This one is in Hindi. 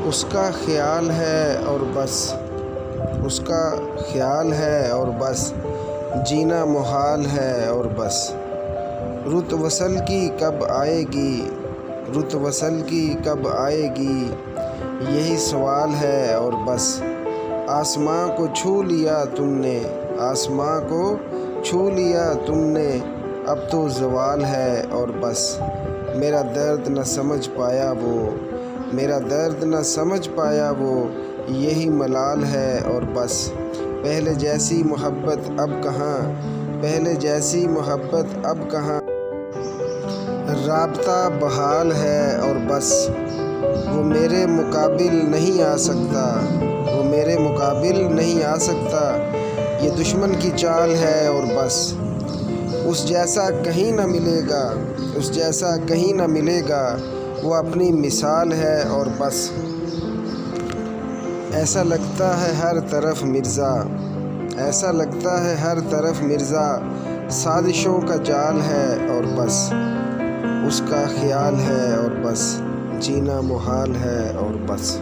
उसका ख्याल है और बस, उसका ख्याल है और बस, जीना मुहाल है और बस। रुत वसल की कब आएगी, रुत वसल की कब आएगी, यही सवाल है और बस। आसमां को छू लिया तुमने, आसमां को छू लिया तुमने, अब तो ज़वाल है और बस। मेरा दर्द न समझ पाया वो, मेरा दर्द न समझ पाया वो, यही मलाल है और बस। पहले जैसी मोहब्बत अब कहाँ, पहले जैसी मोहब्बत अब कहाँ, राब्ता बहाल है और बस। वो मेरे मुकाबिल नहीं आ सकता, वो मेरे मुकाबिल नहीं आ सकता, ये दुश्मन की चाल है और बस। उस जैसा कहीं ना मिलेगा, उस जैसा कहीं ना मिलेगा, वो अपनी मिसाल है और बस। ऐसा लगता है हर तरफ मिर्ज़ा, ऐसा लगता है हर तरफ मिर्ज़ा, साजिशों का जाल है और बस। उसका ख्याल है और बस, जीना मुहाल है और बस।